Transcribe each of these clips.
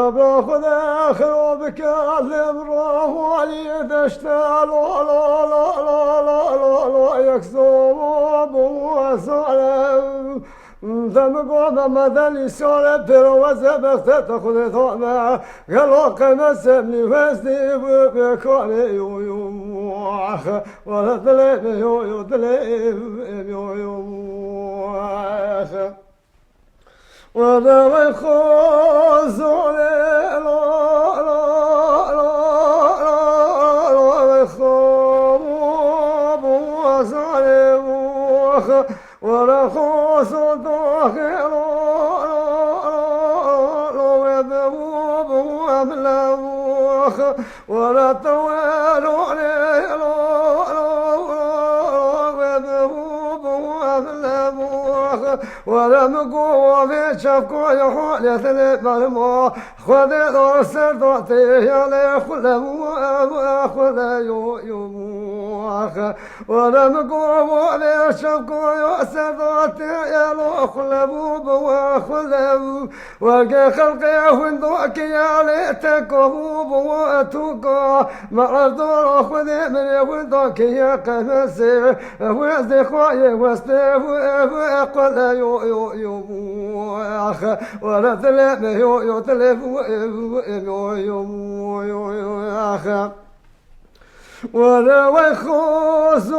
باخذ اخر بكلم روالي دشتا لا لا لا لا لا لا يكسب وسالم دم قوم مدني سالم بروزه بختت ثوما قالوا قمس ابني وزني بكوني يو يو ولا تلم يو يو تلم يو يو ولا يخوز ولا خوص داخل ولا طوال ولا مقوى في شفقه يحول يثلث الماء خذ الأرسل تعطيه عليه خذ يوموخ ولا مقوى في شفقه يأسر تعطيه عليه خذ وقي خلقه وندوك يا ليتك وتوقع مع الدور خذ من وندوك يا قمسي وزي خواي وسبي وقل يو ولا تلف يو تلف يو ولا ويخوص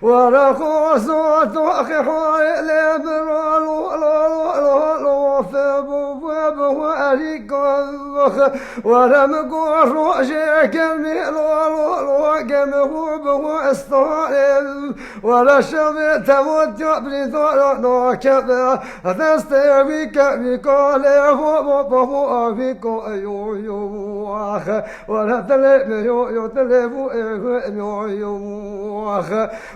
ولا خوص توخي حوالي ولا مقوش روشي كمي قمه استعلم ولا شبه تموت جبري ثورنا كبه تستوي كمي قالي هو فيكو ولا تلف يو تلف يو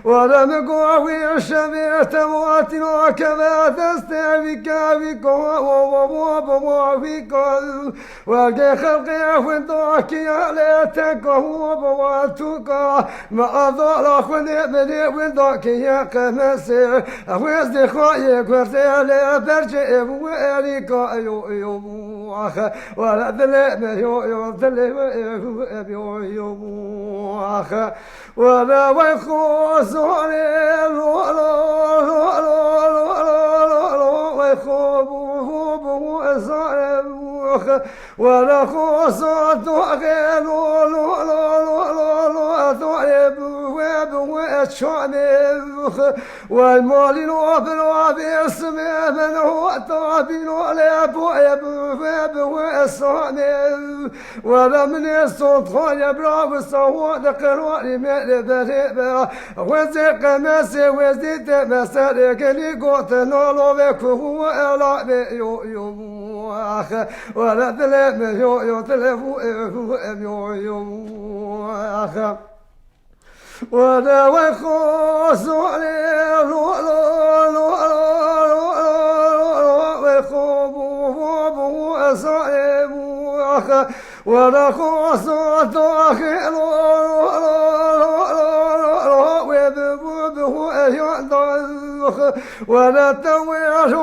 ولا مقوي الشبه تموت كبه تستوي كمي هو فيكو وقي خلقي وندوك يا ليتك وبواتك ما ضل خذي بدي وندوك يا قمسي وزدي خايك ورتالي برجع ويليك يو ولا ذلب يو ذلب يو ولا ويخوص ولا خوص غير والمال الوفر اسمه من هو طابين ولا بواب والصانب ولا من السلطان يبرا الصواد قراري من بريبا وزق مسي وزيت مسالك اللي قلت نولو بك هو لا يو ولا تلف يو تلف يو ولا ويخوص ولا خوص داخل ولا تويش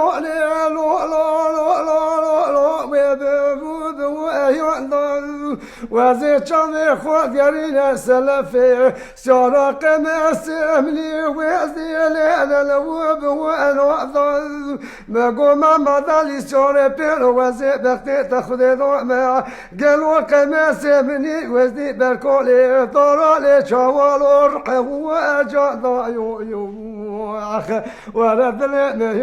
وزيت شمي خوات يرينا سلفي سرق مسملي وزي ليلة الوب والوضل مقوم مدالي سوري بيرو وزي بختي تخذي ضوما قالوا قماسي مني وزي بالكولي ضرالي شوالو رقه وجاء يو ولا ذلك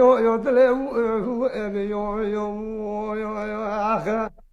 يو